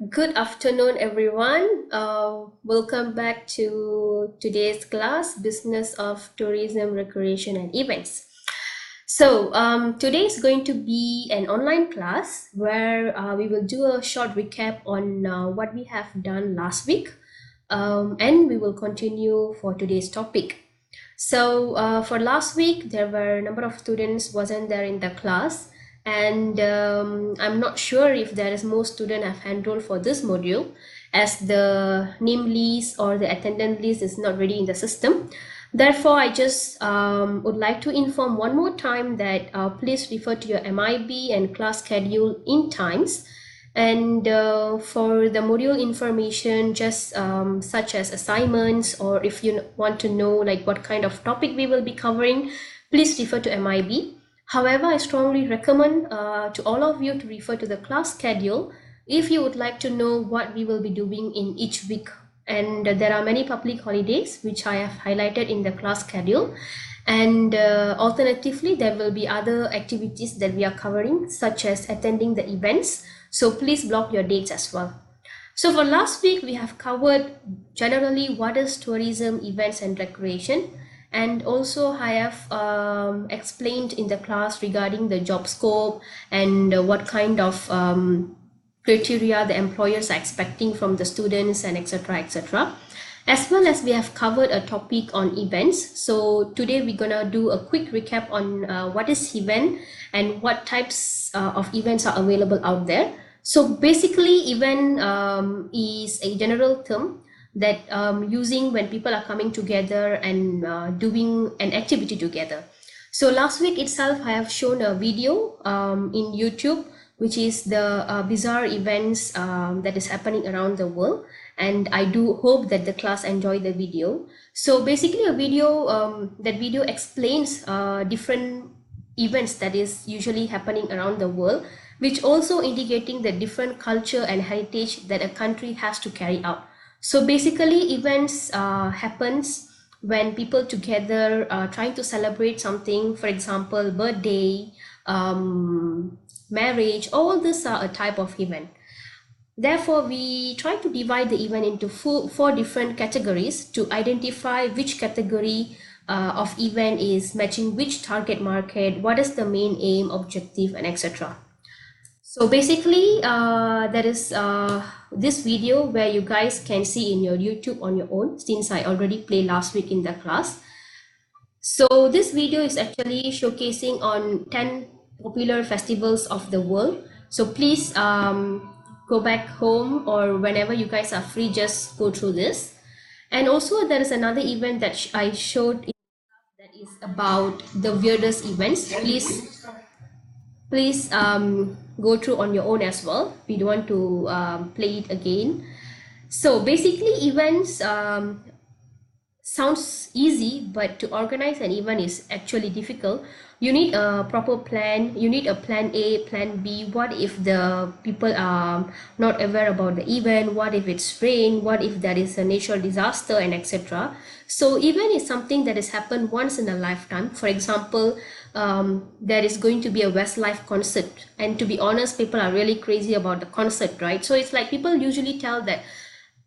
Good afternoon, everyone. Welcome back to today's class, Business of Tourism, Recreation and Events. Today is going to be an online class where we will do a short recap on what we have done last week, and we will continue for today's topic. For last week, there were a number of students wasn't there in the class, and I'm not sure if there is more student have enrolled for this module, as the name list or the attendance list is not ready in the system. Therefore, I just would like to inform one more time that please refer to your MIB and class schedule in times. And for the module information, just such as assignments, or if you want to know like what kind of topic we will be covering, please refer to MIB. However, I strongly recommend to all of you to refer to the class schedule if you would like to know what we will be doing in each week. And there are many public holidays which I have highlighted in the class schedule. And alternatively, there will be other activities that we are covering, such as attending the events. So please block your dates as well. So for last week, we have covered generally what is tourism, events and recreation. And also I have explained in the class regarding the job scope and what kind of criteria the employers are expecting from the students and etc. etc. As well as we have covered a topic on events. So today we're gonna do a quick recap on what is event and what types of events are available out there. So basically, event is a general term that using when people are coming together and doing an activity together. So last week itself, I have shown a video in YouTube, which is the bizarre events that is happening around the world. And I do hope that the class enjoyed the video. So basically a video, that video explains different events that is usually happening around the world, which also indicating the different culture and heritage that a country has to carry out. So basically events happens when people together trying to celebrate something, for example, birthday, marriage, all these are a type of event. Therefore, we try to divide the event into four different categories to identify which category of event is matching which target market, what is the main aim, objective, and etc. So basically, there is this video where you guys can see in your YouTube on your own, since I already played last week in the class. So this video is actually showcasing on 10 popular festivals of the world. So please go back home or whenever you guys are free, just go through this. And also there is another event that I showed that is about the weirdest events. Please go through on your own as well. We don't want to play it again. So basically events sounds easy, but to organize an event is actually difficult. You need a proper plan. You need a plan A, plan B. What if the people are not aware about the event? What if it's rain? What if there is a natural disaster, and etc. So event is something that has happened once in a lifetime. For example, there is going to be a Westlife concert, and to be honest, people are really crazy about the concert, right? So it's like people usually tell that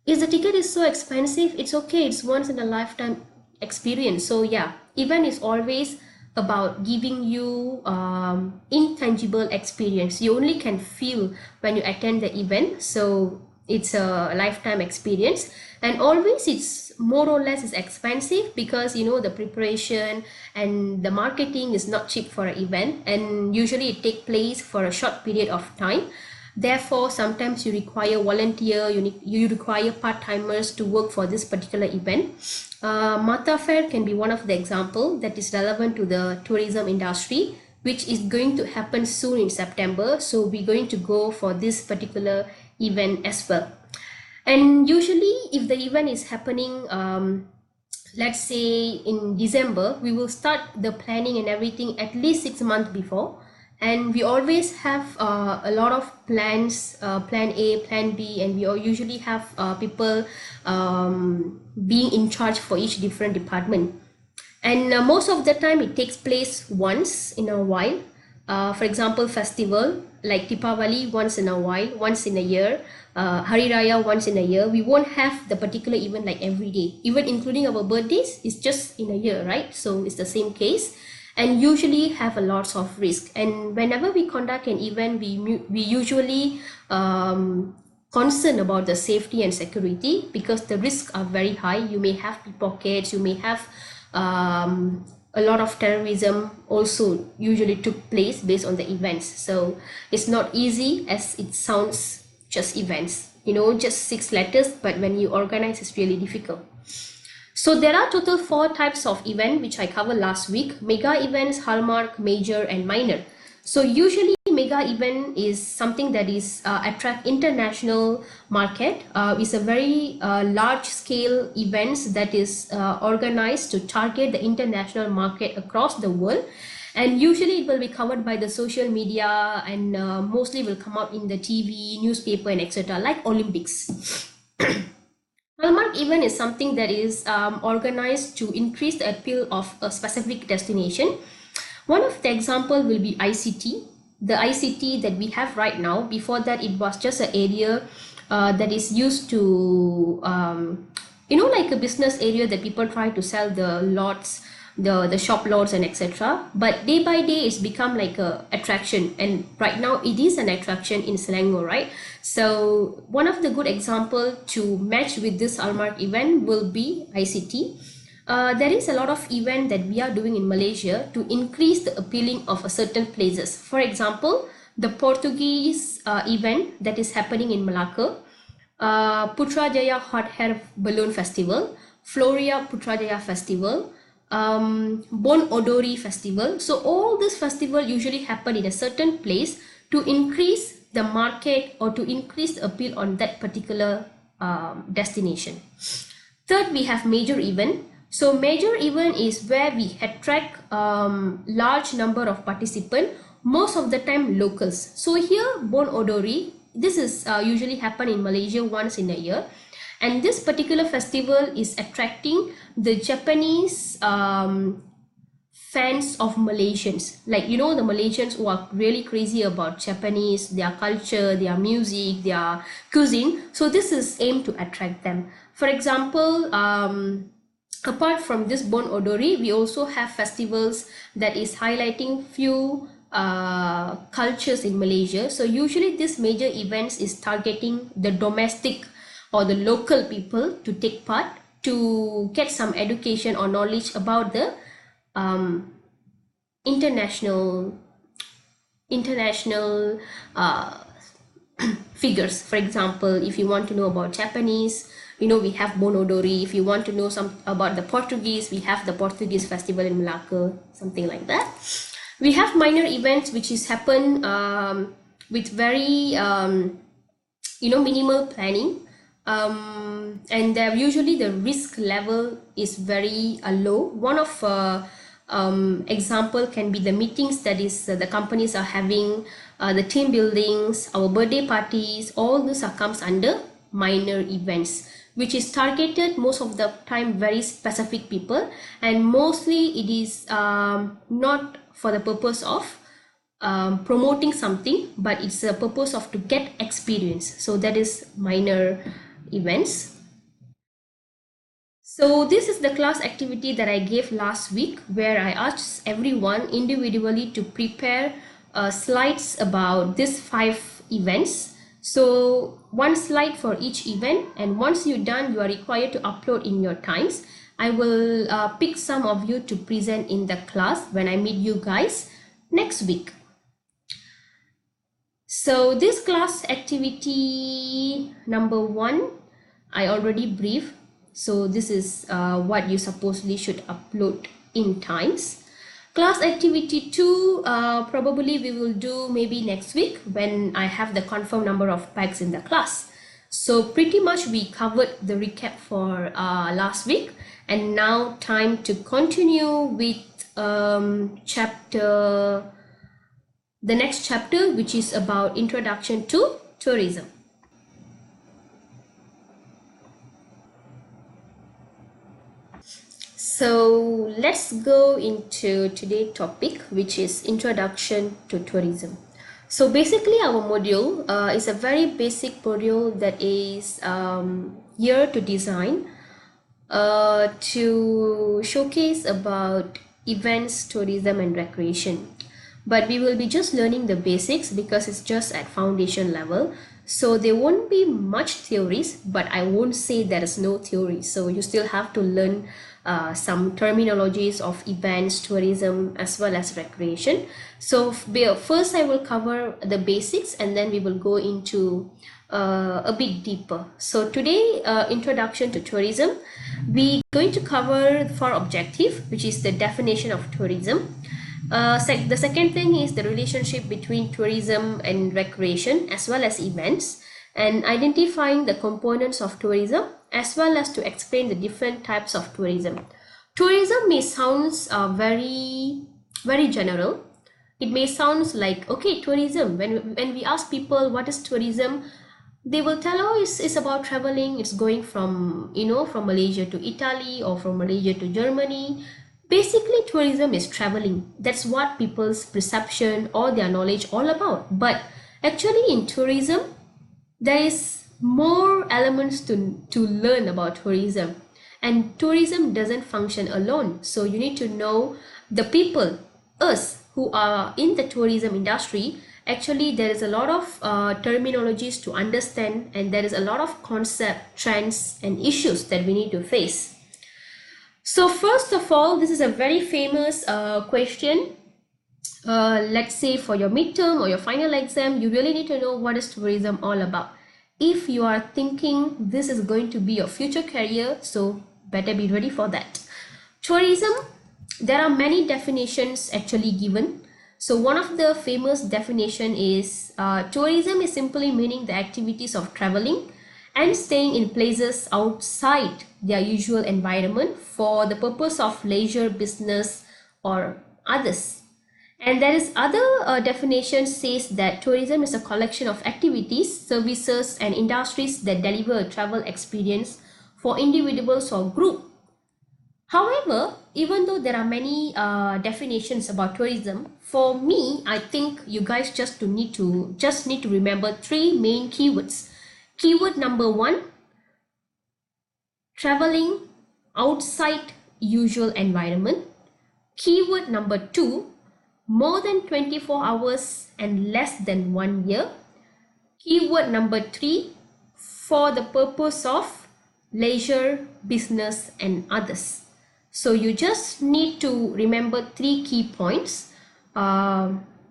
if the ticket is so expensive, it's okay, it's once in a lifetime experience. So yeah, event is always about giving you intangible experience. You only can feel when you attend the event. So it's a lifetime experience, and always it's more or less is expensive because you know the preparation and the marketing is not cheap for an event, and usually it take place for a short period of time. Therefore, sometimes you require volunteer, you require part-timers to work for this particular event. Mata Fair can be one of the example that is relevant to the tourism industry, which is going to happen soon in September. So we're going to go for this particular event as well. And usually if the event is happening, let's say in December, we will start the planning and everything at least 6 months before. And we always have a lot of plans, plan A, plan B, and we usually have people being in charge for each different department. And most of the time it takes place once in a while. For example, festival like Deepavali, once in a while, once in a year. Hari Raya once in a year. We won't have the particular event like every day, even including our birthdays. It's just in a year, right? So it's the same case, and usually have a lots of risk. And whenever we conduct an event, we usually concerned about the safety and security, because the risks are very high. You may have pickpockets, you may have a lot of terrorism also usually took place based on the events. So it's not easy as it sounds, just events, just 6 letters, but when you organize, it's really difficult. So there are total 4 types of event which I covered last week: mega events, hallmark, major, and minor. So usually mega event is something that is attract international market. It's a very large scale events that is organized to target the international market across the world, and usually it will be covered by the social media, and mostly will come out in the TV, newspaper, and etc., like Olympics. Hallmark event is something that is organized to increase the appeal of a specific destination. One of the example will be ICT. The ICT that we have right now, before that it was just an area that is used to, like a business area that people try to sell the lots, the shop lots and etc. But day by day it's become like a attraction, and right now it is an attraction in Selangor, right? So one of the good example to match with this hallmark event will be ICT. There is a lot of event that we are doing in Malaysia to increase the appealing of a certain places. For example, the Portuguese event that is happening in Malacca, Putrajaya Hot Air Balloon Festival, Floria Putrajaya Festival, Bon Odori Festival. So all this festival usually happen in a certain place to increase the market or to increase the appeal on that particular destination. Third, we have major event. So major event is where we attract large number of participants, most of the time locals. So here, Bon Odori, this is usually happen in Malaysia once in a year, and this particular festival is attracting the Japanese fans of Malaysians, like the Malaysians who are really crazy about Japanese, their culture, their music, their cuisine. So this is aimed to attract them. For example, apart from this Bon Odori, we also have festivals that is highlighting few cultures in Malaysia. So usually this major events is targeting the domestic or the local people to take part, to get some education or knowledge about the international figures. For example, if you want to know about Japanese, we have Bon Odori. If you want to know some about the Portuguese, we have the Portuguese festival in Malacca, something like that. We have minor events which is happen with very minimal planning, and usually the risk level is very low. One of example can be the meetings that is the companies are having, the team buildings, our birthday parties. All this comes under minor events, which is targeted most of the time very specific people, and mostly it is not for the purpose of promoting something, but it's a purpose of to get experience. So that is minor events. So this is the class activity that I gave last week, where I asked everyone individually to prepare slides about these 5 events. So 1 slide for each event, and once you're done, you are required to upload in your times. I will pick some of you to present in the class when I meet you guys next week. So this class activity number 1, I already briefed. So this is what you supposedly should upload in times. Class activity 2, probably we will do maybe next week when I have the confirmed number of packs in the class. So pretty much we covered the recap for last week, and now time to continue with the next chapter, which is about introduction to tourism. So let's go into today's topic, which is introduction to tourism. So basically our module is a very basic module that is here to design to showcase about events, tourism and recreation. But we will be just learning the basics because it's just at foundation level. So there won't be much theories, but I won't say there is no theory. So you still have to learn some terminologies of events, tourism, as well as recreation. So first I will cover the basics and then we will go into a bit deeper. So today, introduction to tourism, we're going to cover for objective, which is the definition of tourism. The second thing is the relationship between tourism and recreation as well as events, and identifying the components of tourism as well as to explain the different types of tourism. Tourism may sound very general. It may sound like, okay, tourism, when we ask people what is tourism, they will tell, oh, it's about traveling, it's going from from Malaysia to Italy or from Malaysia to Germany. Basically tourism is traveling. That's what people's perception or their knowledge all about. But actually in tourism there is more elements to learn about tourism, and tourism doesn't function alone. So you need to know the people, us who are in the tourism industry. Actually there is a lot of terminologies to understand, and there is a lot of concept, trends and issues that we need to face. So first of all, this is a very famous question. Let's say for your midterm or your final exam, you really need to know what is tourism all about. If you are thinking this is going to be your future career, so better be ready for that. Tourism, there are many definitions actually given. So one of the famous definition is tourism is simply meaning the activities of traveling and staying in places outside their usual environment for the purpose of leisure, business or others. And there is other definition says that tourism is a collection of activities, services and industries that deliver a travel experience for individuals or group. However, even though there are many definitions about tourism, for me, I think you guys just need to remember three main keywords. Keyword number one, traveling outside usual environment. Keyword number two, more than 24 hours and less than 1 year. Keyword number three, for the purpose of leisure, business and others. So you just need to remember three key points.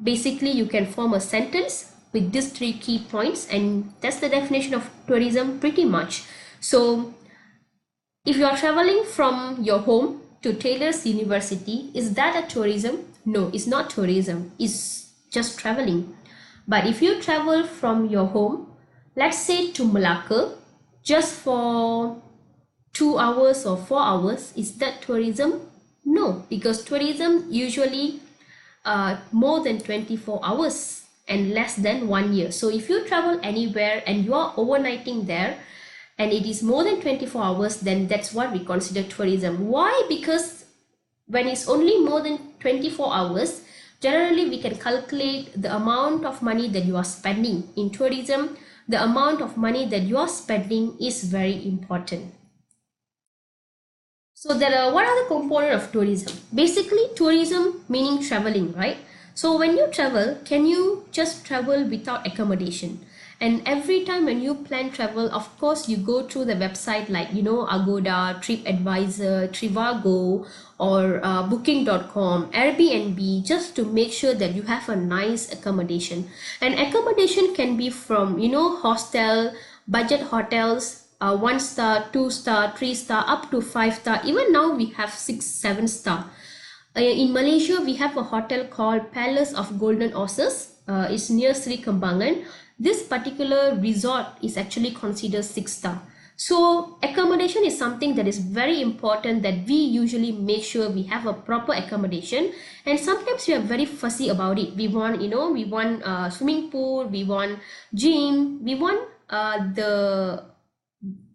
Basically you can form a sentence with these three key points, and that's the definition of tourism pretty much. So if you are traveling from your home to Taylor's University, is that a tourism? No, it's not tourism, it's just traveling. But if you travel from your home, let's say to Malacca, just for 2 hours or 4 hours, is that tourism? No, because tourism usually more than 24 hours and less than 1 year. So if you travel anywhere and you are overnighting there and it is more than 24 hours, then that's what we consider tourism. Why? Because when it's only more than 24 hours, generally we can calculate the amount of money that you are spending. In tourism, the amount of money that you are spending is very important. So what are the components of tourism? Basically tourism meaning traveling, right? So when you travel, can you just travel without accommodation? And every time when you plan travel, of course you go through the website like Agoda, TripAdvisor, Trivago or booking.com, Airbnb, just to make sure that you have a nice accommodation. And accommodation can be from hostel, budget hotels, 1 star, 2 star, 3 star, up to 5 star. Even now we have 6, 7 star. In Malaysia, we have a hotel called Palace of Golden Horses. It's near Sri Kembangan. This particular resort is actually considered 6 star. So accommodation is something that is very important, that we usually make sure we have a proper accommodation. And sometimes we are very fussy about it. We want, we want swimming pool, we want gym, we want the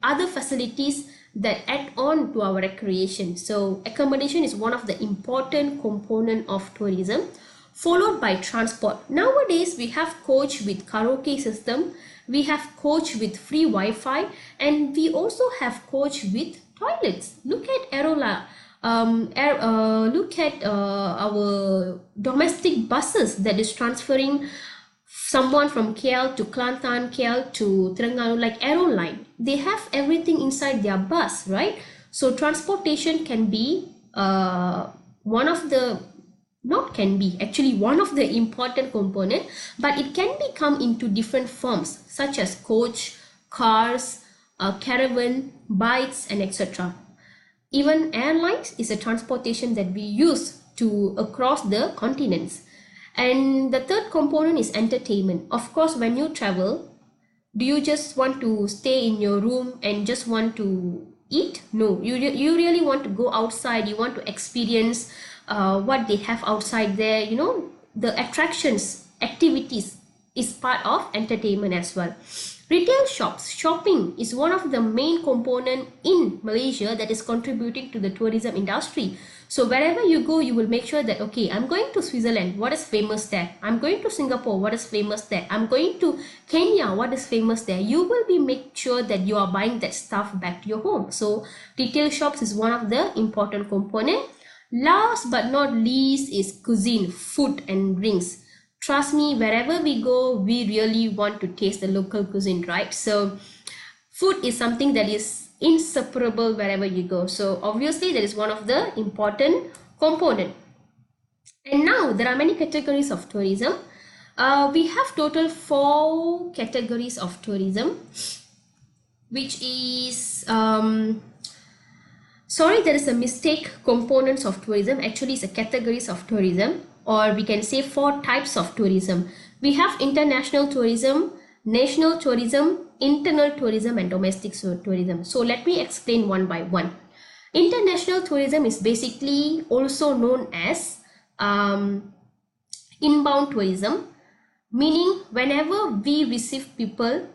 other facilities that add on to our recreation. So accommodation is one of the important component of tourism. followed by transport. Nowadays, we have coach with karaoke system, we have coach with free Wi-Fi, and we also have coach with toilets. Look at Aerola. Look at our domestic buses that is transferring someone from KL to Kelantan, KL to Terengganu, like Aeroline. They have everything inside their bus, right? So transportation can be one of the, not can be, actually one of the important component, but it can become into different forms such as coach, cars, caravan, bikes, and etc. Even airlines is a transportation that we use to across the continents. And the third component is entertainment. Of course, when you travel, do you just want to stay in your room and just want to eat? No, you really want to go outside. You want to experience what they have outside there. You know, the attractions, activities is part of entertainment as well. Retail shops, shopping is one of the main component in Malaysia that is contributing to the tourism industry. So wherever you go, you will make sure that, okay, I'm going to Switzerland, what is famous there? I'm going to Singapore, what is famous there? I'm going to Kenya, what is famous there? You will be make sure that you are buying that stuff back to your home. So retail shops is one of the important component. Last but not least is cuisine, food and drinks. Trust me, wherever we go, we really want to taste the local cuisine, right? So food is something that is inseparable wherever you go. So obviously that is one of the important component. And now there are many categories of tourism. We have total 4 categories of tourism, which is sorry, there is a mistake. Components of tourism actually is a categories of tourism, or we can say 4 types of tourism. We have international tourism, national tourism, internal tourism, and domestic tourism. So let me explain one by one. International tourism is basically also known as inbound tourism, meaning whenever we receive people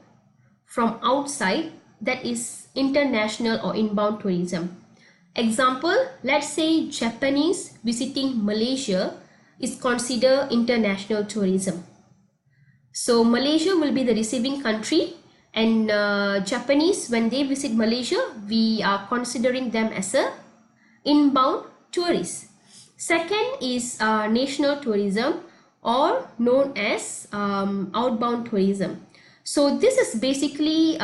from outside, that is international or inbound tourism. Example, let's say Japanese visiting Malaysia is considered international tourism. So Malaysia will be the receiving country, and Japanese, when they visit Malaysia, we are considering them as a inbound tourist. Second is national tourism, or known as outbound tourism. So this is basically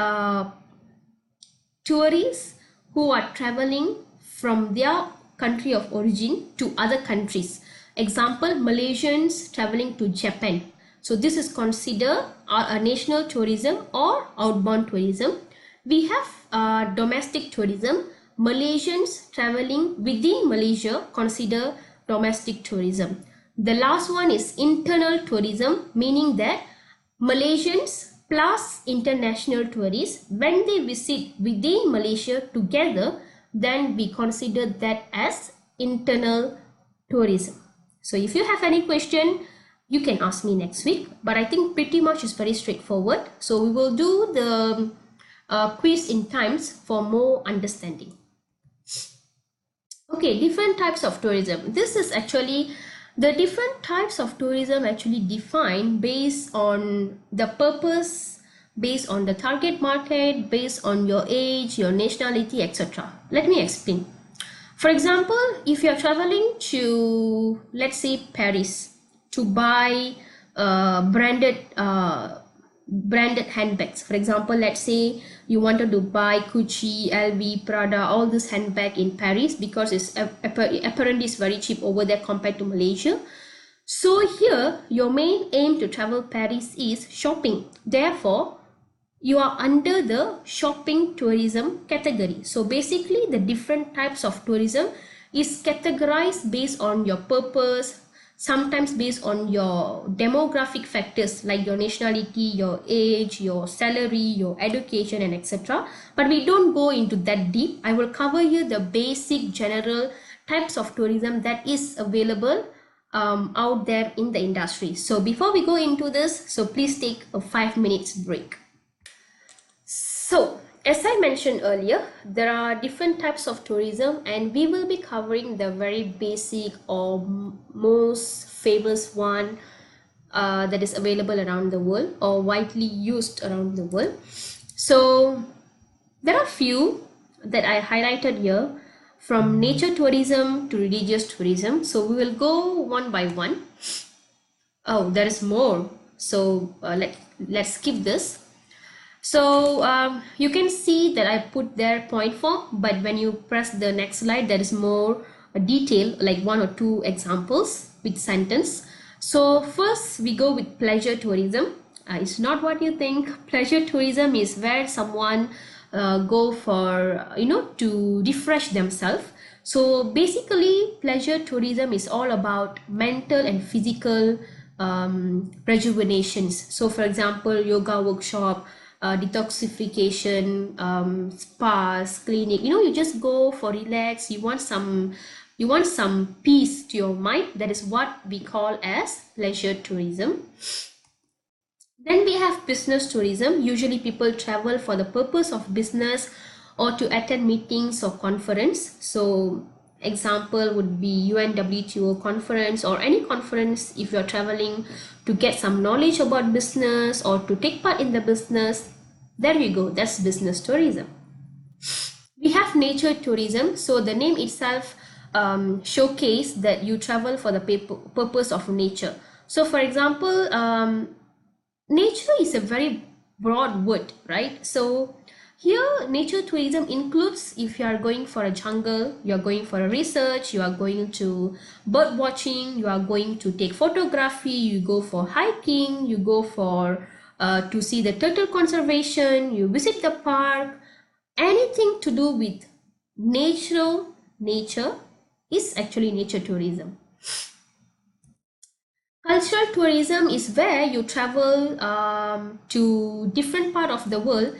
tourists who are traveling from their country of origin to other countries. Example, Malaysians traveling to Japan. So this is considered a national tourism or outbound tourism. We have domestic tourism. Malaysians traveling within Malaysia consider domestic tourism. The last one is internal tourism, meaning that Malaysians plus international tourists, when they visit within Malaysia together, then we consider that as internal tourism. So if you have any question, you can ask me next week, but I think pretty much is very straightforward. So we will do the quiz in times for more understanding. Okay, different types of tourism. This is actually the different types of tourism actually defined based on the purpose, based on the target market, based on your age, your nationality, etc. Let me explain. For example, if you are traveling to, let's say, Paris to buy branded handbags. For example, let's say you wanted to buy Gucci, LV, Prada, all this handbag in Paris because it's apparently it's very cheap over there compared to Malaysia. So here, your main aim to travel Paris is shopping. Therefore, you are under the shopping tourism category. So basically, the different types of tourism is categorized based on your purpose, sometimes based on your demographic factors like your nationality, your age, your salary, your education, and etc. But we don't go into that deep. I will cover you the basic general types of tourism that is available out there in the industry. So before we go into this, so please take a 5 minutes break. So as I mentioned earlier, there are different types of tourism, and we will be covering the very basic or most famous one that is available around the world or widely used around the world. So there are few that I highlighted here, from nature tourism to religious tourism. So we will go one by one. Oh, there is more. So let's skip this. So you can see that I put there point form, but when you press the next slide, there is more detail, like one or two examples with sentence. So first we go with pleasure tourism. It's not what you think. Pleasure tourism is where someone go for, to refresh themselves. So basically, pleasure tourism is all about mental and physical rejuvenations. So for example, yoga workshop, detoxification, spas, clinic. You just go for relax. You want some peace to your mind. That is what we call as pleasure tourism. Then we have business tourism. Usually people travel for the purpose of business or to attend meetings or conference. So example would be UNWTO conference or any conference. If you're traveling to get some knowledge about business or to take part in the business, there you go, that's business tourism. We have nature tourism. So the name itself showcase that you travel for the purpose of nature. So for example, nature is a very broad word, right? So here nature tourism includes, if you are going for a jungle, you are going for a research, you are going to bird watching, you are going to take photography, you go for hiking, you go for to see the turtle conservation, you visit the park. Anything to do with nature is actually nature tourism. Cultural tourism is where you travel to different part of the world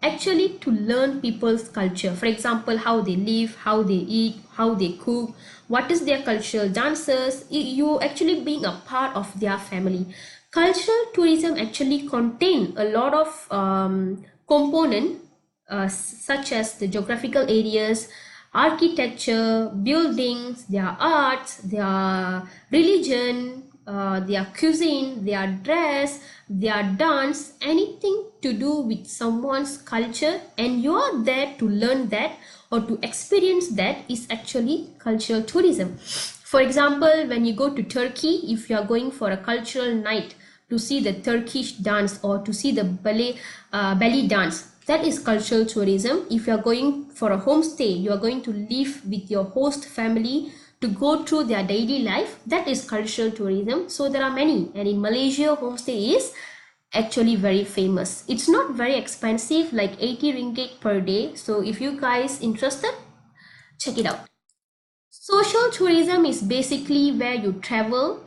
actually to learn people's culture. For example, how they live, how they eat, how they cook, what is their cultural dances. You actually being a part of their family. Cultural tourism actually contain a lot of component such as the geographical areas, architecture, buildings, their arts, their religion, their cuisine, their dress, their dance, anything to do with someone's culture, and you are there to learn that or to experience that is actually cultural tourism. For example, when you go to Turkey, if you are going for a cultural night to see the Turkish dance or to see the belly dance, that is cultural tourism. If you are going for a homestay, you are going to live with your host family to go through their daily life, that is cultural tourism. So there are many, and in Malaysia, homestay is actually very famous. It's not very expensive, like 80 ringgit per day. So if you guys interested, check it out. Social tourism is basically where you travel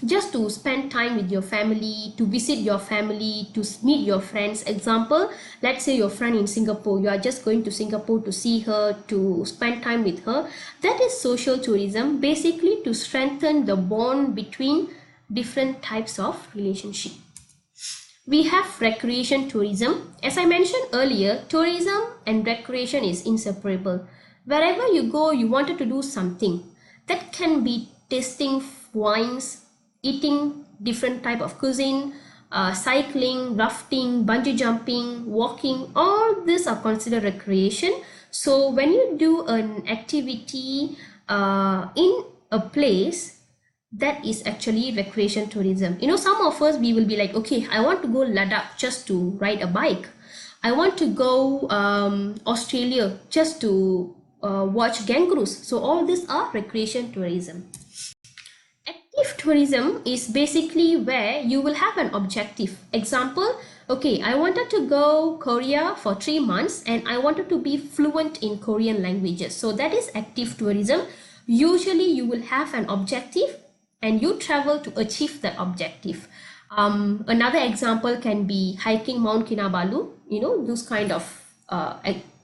just to spend time with your family, to visit your family, to meet your friends. Example, let's say your friend in Singapore, you are just going to Singapore to see her, to spend time with her. That is social tourism, basically to strengthen the bond between different types of relationship. We have recreation tourism. As I mentioned earlier, tourism and recreation is inseparable. Wherever you go, you wanted to do something. That can be tasting wines, eating different type of cuisine, cycling, rafting, bungee jumping, walking. All these are considered recreation. So when you do an activity in a place, that is actually recreation tourism. Some of us, we will be like, okay, I want to go Ladakh just to ride a bike. I want to go Australia just to watch kangaroos. So all these are recreation tourism. Active tourism is basically where you will have an objective. Example, okay, I wanted to go Korea for 3 months and I wanted to be fluent in Korean languages. So that is active tourism. Usually you will have an objective and you travel to achieve that objective. Another example can be hiking Mount Kinabalu, those kind of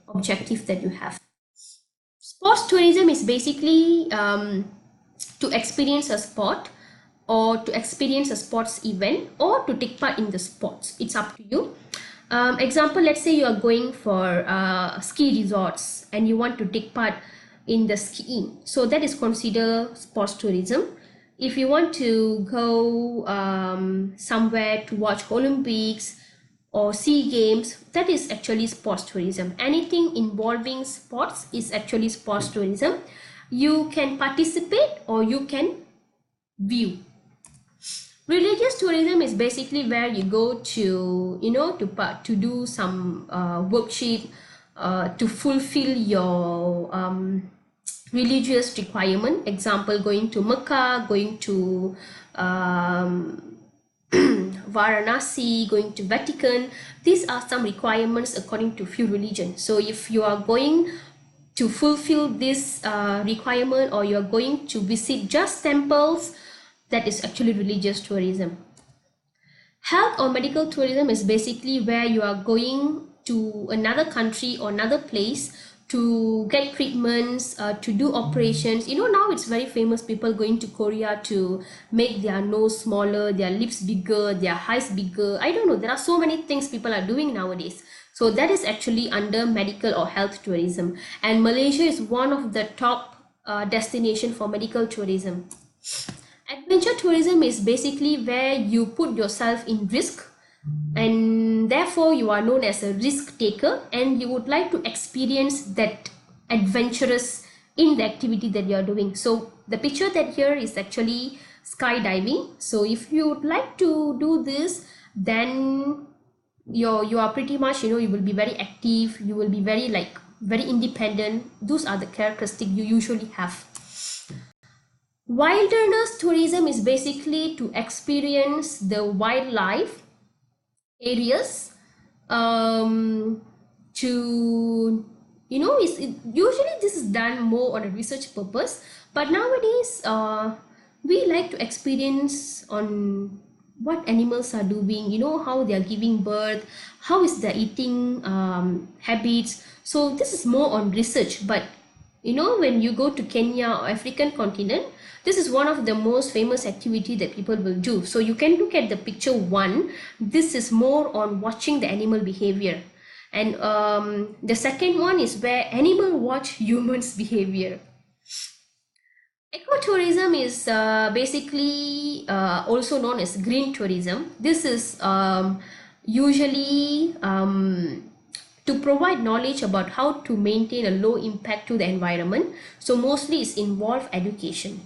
objectives that you have. Sports tourism is basically to experience a sport or to experience a sports event or to take part in the sports. It's up to you. Example, let's say you are going for ski resorts and you want to take part in the skiing. So that is considered sports tourism. If you want to go somewhere to watch Olympics or SEA Games, that is actually sports tourism. Anything involving sports is actually sports tourism. You can participate or you can view. Religious tourism is basically where you go to, to do some worship, to fulfill your religious requirement. Example, going to Mecca, going to Varanasi, going to Vatican. These are some requirements according to few religions. So if you are going to fulfill this requirement, or you are going to visit just temples, that is actually religious tourism. Health or medical tourism is basically where you are going to another country or another place to get treatments, to do operations. Now it's very famous, people going to Korea to make their nose smaller, their lips bigger, their eyes bigger. I don't know, there are so many things people are doing nowadays. So that is actually under medical or health tourism. And Malaysia is one of the top destination for medical tourism. Adventure tourism is basically where you put yourself in risk, and therefore you are known as a risk taker, and you would like to experience that adventurous in the activity that you are doing. So the picture that here is actually skydiving. So if you would like to do this, then you are pretty much, you will be very active, you will be very independent. Those are the characteristics you usually have. Wilderness tourism is basically to experience the wildlife areas, usually this is done more on a research purpose, but nowadays we like to experience on what animals are doing, how they are giving birth, how is their eating habits. So this is more on research. But when you go to Kenya or African continent, this is one of the most famous activity that people will do. So you can look at the picture 1. This is more on watching the animal behavior. And the second one is where animal watch humans behavior. Ecotourism is basically also known as green tourism. This is usually to provide knowledge about how to maintain a low impact to the environment. So mostly it's involve education.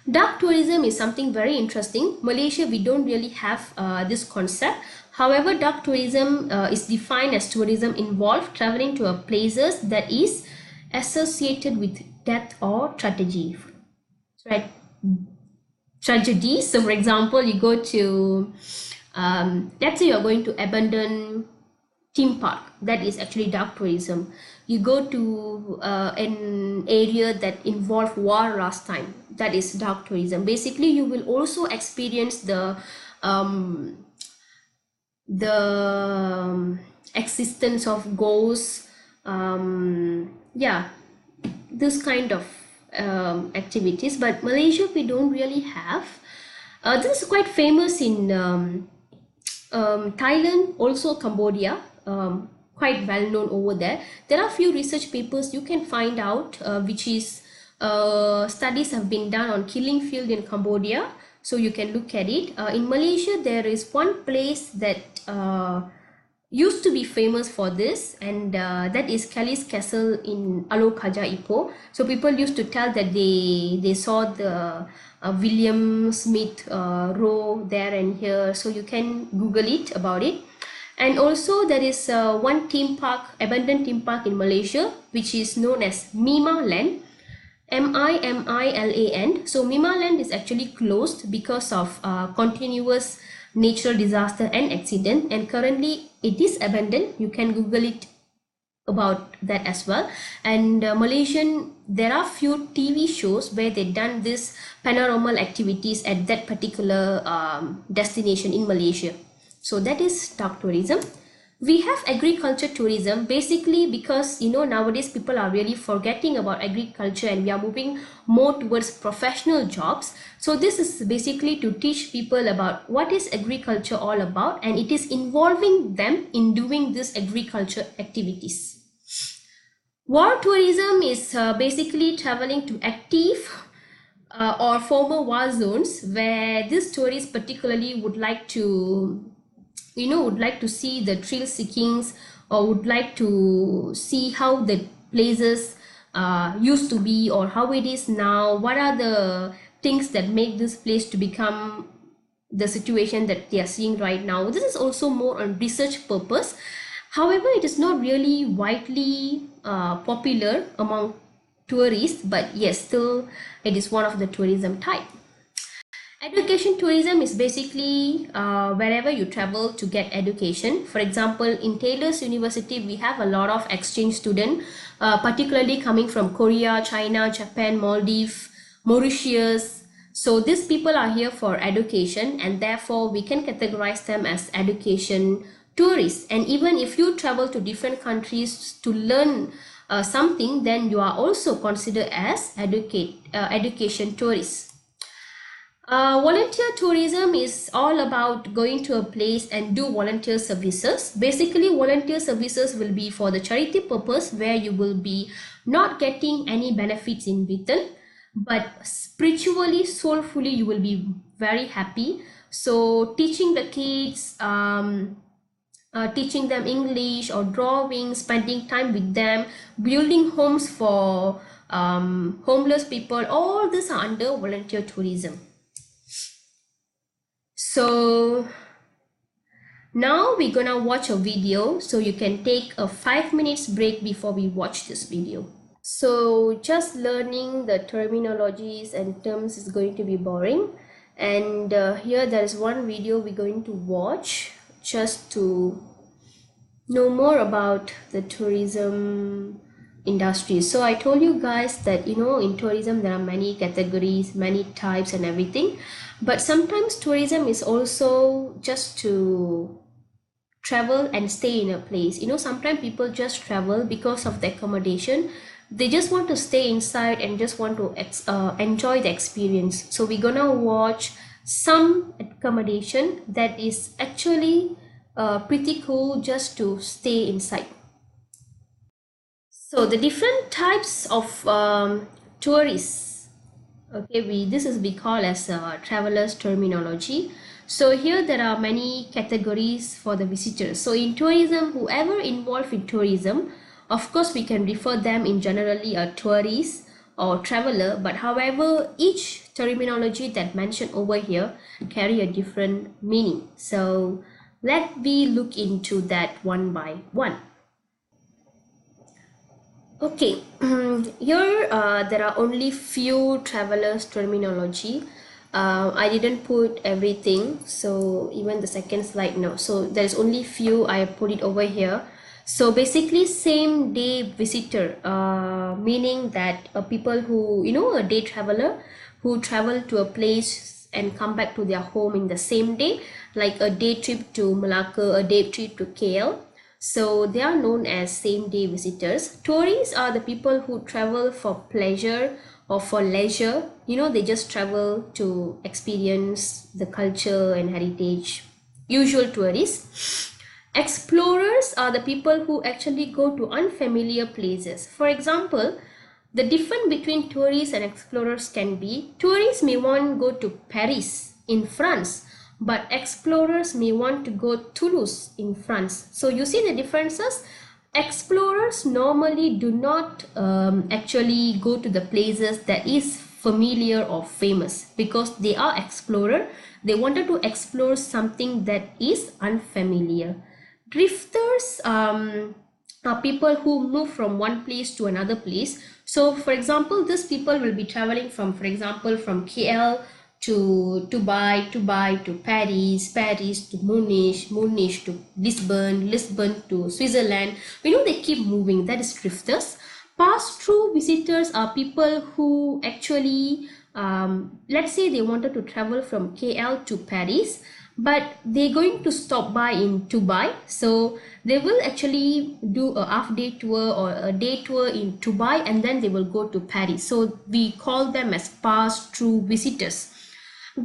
Dark tourism is something very interesting. Malaysia, we don't really have this concept. However, dark tourism is defined as tourism involved traveling to a places that is associated with death or tragedy. Right? Tragedy. So for example, you go to, let's say you're going to abandon theme park, that is actually dark tourism. You go to an area that involved war last time, that is dark tourism. Basically, you will also experience the existence of ghosts, this kind of activities. But Malaysia, we don't really have. This is quite famous in Thailand, also Cambodia. Quite well known over there. There are few research papers you can find out, which is studies have been done on killing field in Cambodia, so you can look at it. In Malaysia, there is one place that used to be famous for this, and that is Kelly's Castle in Alokaja, Ipoh. So people used to tell that they saw the William Smith row there and here, so you can Google it about it. And also there is one theme park, abandoned theme park in Malaysia, which is known as Mima Land, MIMILAN. So Mima Land is actually closed because of continuous natural disaster and accident, and currently it is abandoned. You can Google it about that as well. And Malaysian, there are few TV shows where they done this panoramal activities at that particular destination in Malaysia. So that is dark tourism. We have agriculture tourism basically because nowadays people are really forgetting about agriculture and we are moving more towards professional jobs. So this is basically to teach people about what is agriculture all about, and it is involving them in doing this agriculture activities. War tourism is basically traveling to active or former war zones where these tourists particularly would like to see the thrill seekings, or would like to see how the places used to be or how it is now, what are the things that make this place to become the situation that they are seeing right now. This is also more on research purpose. However, it is not really widely popular among tourists, but yes, still it is one of the tourism type. Education tourism is basically wherever you travel to get education. For example, in Taylor's University, we have a lot of exchange students, particularly coming from Korea, China, Japan, Maldives, Mauritius. So these people are here for education, and therefore we can categorize them as education tourists. And even if you travel to different countries to learn something, then you are also considered as education tourists. Volunteer tourism is all about going to a place and do volunteer services. Basically, volunteer services will be for the charity purpose, where you will be not getting any benefits in return, but spiritually, soulfully, you will be very happy. So teaching the kids, teaching them English or drawing, spending time with them, building homes for homeless people, all these are under volunteer tourism. So now we're gonna watch a video, so you can take a 5 minutes break before we watch this video. So just learning the terminologies and terms is going to be boring, and here there is one video we're going to watch just to know more about the tourism industry. So I told you guys that in tourism there are many categories, many types and everything, but sometimes tourism is also just to travel and stay in a place. Sometimes people just travel because of the accommodation. They just want to stay inside and just want to enjoy the experience. So we're gonna watch some accommodation that is actually pretty cool just to stay inside. So the different types of tourists, okay, we call as travelers terminology. So here there are many categories for the visitors. So in tourism, whoever involved in tourism, of course we can refer them in generally a tourist or traveler, but however each terminology that mentioned over here carry a different meaning. So let me look into that one by one. Okay, here there are only few travelers terminology. I didn't put everything, so even the second slide, no. So there's only few, I put it over here. So basically same day visitor, meaning that people who, a day traveler who travel to a place and come back to their home in the same day, like a day trip to Malacca, a day trip to KL. So they are known as same day visitors. Tourists are the people who travel for pleasure or for leisure. They just travel to experience the culture and heritage. Usual tourists. Explorers are the people who actually go to unfamiliar places. For example, the difference between tourists and explorers can be, tourists may want to go to Paris in France, but explorers may want to go Toulouse in France. So you see the differences. Explorers normally do not actually go to the places that is familiar or famous, because they are explorer. They wanted to explore something that is unfamiliar. Drifters are people who move from one place to another place. So for example, these people will be traveling from, for example, from KL to Dubai to Paris, Paris to Munich, Munich to Lisbon, Lisbon to Switzerland. They keep moving. That is drifters. Pass-through visitors are people who actually, let's say they wanted to travel from KL to Paris, but they're going to stop by in Dubai. So they will actually do a half day tour or a day tour in Dubai, and then they will go to Paris. So we call them as pass-through visitors.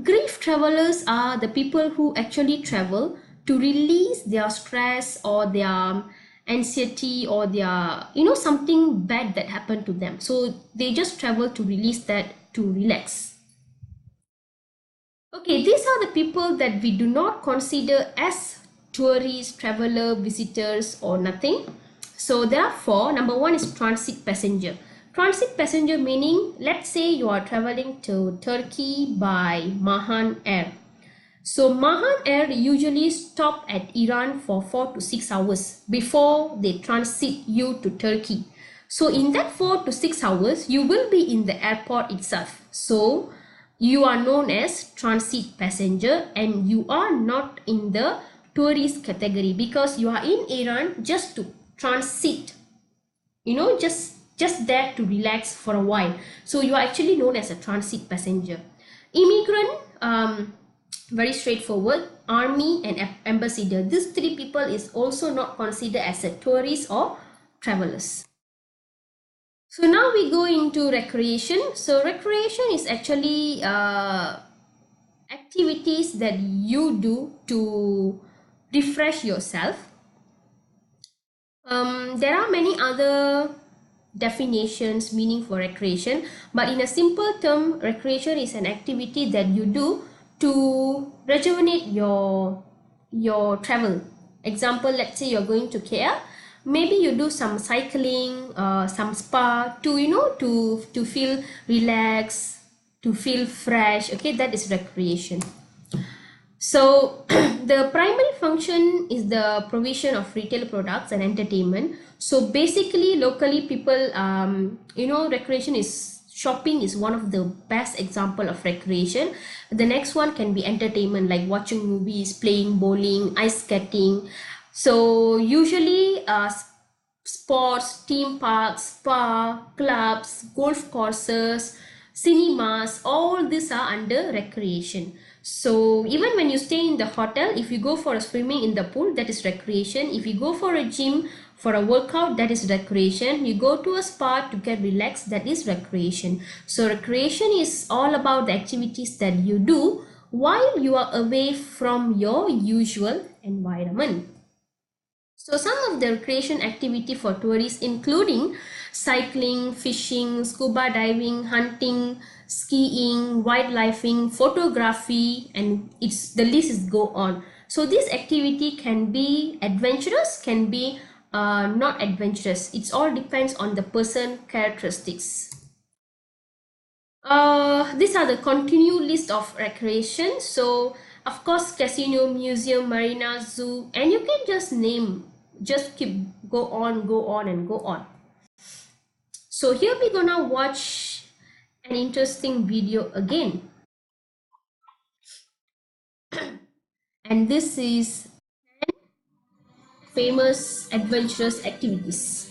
Grief travelers are the people who actually travel to release their stress or their anxiety or their, something bad that happened to them. So they just travel to release that, to relax. Okay, these are the people that we do not consider as tourists, traveler, visitors, or nothing. So there are four. Number one is transit passenger. Transit passenger meaning, let's say you are traveling to Turkey by Mahan Air. So Mahan Air usually stop at Iran for 4 to 6 hours before they transit you to Turkey. So in that 4 to 6 hours, you will be in the airport itself. So you are known as transit passenger, and you are not in the tourist category because you are in Iran just to transit, just there to relax for a while. So you are actually known as a transit passenger. Immigrant, very straightforward. Army and ambassador, these three people is also not considered as a tourist or travelers. So now we go into recreation. So recreation is actually activities that you do to refresh yourself. There are many other definitions meaning for recreation, but in a simple term, recreation is an activity that you do to rejuvenate your travel. Example, let's say you're going to KL, maybe you do some cycling, some spa to, to feel relaxed, to feel fresh. Okay, that is recreation. So the primary function is the provision of retail products and entertainment. So basically, locally people, recreation is, shopping is one of the best example of recreation. The next one can be entertainment, like watching movies, playing bowling, ice skating. So usually sports, theme parks, spa, clubs, golf courses, cinemas, all these are under recreation. So even when you stay in the hotel, if you go for a swimming in the pool, that is recreation. If you go for a gym for a workout, that is recreation. You go to a spa to get relaxed, that is recreation. So recreation is all about the activities that you do while you are away from your usual environment. So some of the recreation activity for tourists including cycling, fishing, scuba diving, hunting, skiing, wildlifing, photography, and the list is go on. So this activity can be adventurous, can be not adventurous. It all depends on the person characteristics. These are the continued list of recreation. So of course, casino, museum, marina, zoo, and you can just name, just keep go on, go on, and go on. So here we're gonna watch an interesting video again, and this is famous adventurous activities.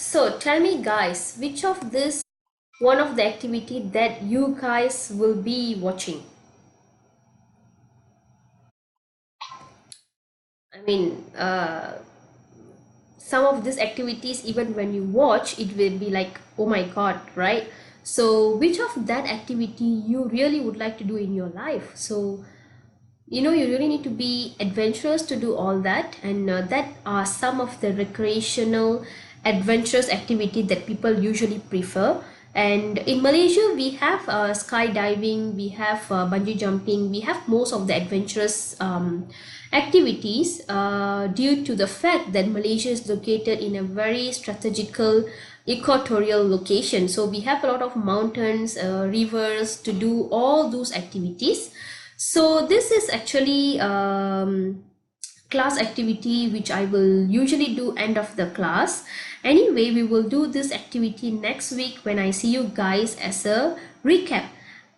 So tell me guys, which of this one of the activity that you guys will be watching? I mean, some of these activities, even when you watch, it will be like, oh my God, right? So which of that activity you really would like to do in your life? So you really need to be adventurous to do all that, and that are some of the recreational adventurous activity that people usually prefer. And in Malaysia we have skydiving, we have bungee jumping, we have most of the adventurous activities due to the fact that Malaysia is located in a very strategical equatorial location. So we have a lot of mountains, rivers to do all those activities. So this is actually class activity which I will usually do end of the class. Anyway, we will do this activity next week when I see you guys as a recap.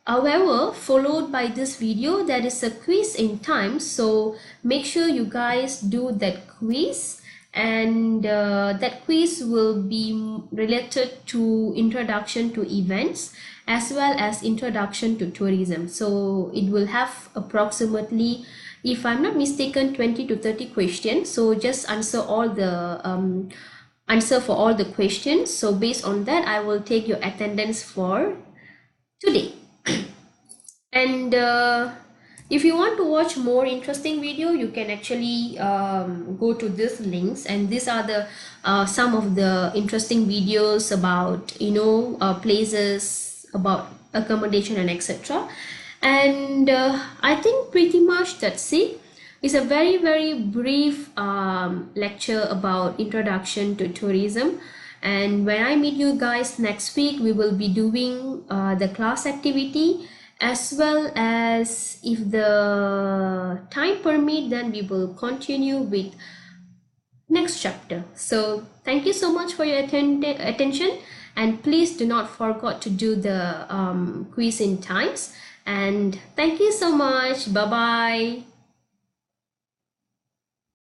However, followed by this video, there is a quiz in time, so make sure you guys do that quiz, and that quiz will be related to introduction to events as well as introduction to tourism. So it will have approximately, if I'm not mistaken, 20 to 30 questions. So just answer all the answer for all the questions. So based on that, I will take your attendance for today. And if you want to watch more interesting video, you can actually go to these links, and these are the some of the interesting videos about places, about accommodation and etc. And I think pretty much that's it. It's a very very brief lecture about introduction to tourism. And when I meet you guys next week, we will be doing the class activity, as well as, if the time permit, then we will continue with next chapter. So thank you so much for your attention, and please do not forget to do the quiz in times. And thank you so much. Bye bye.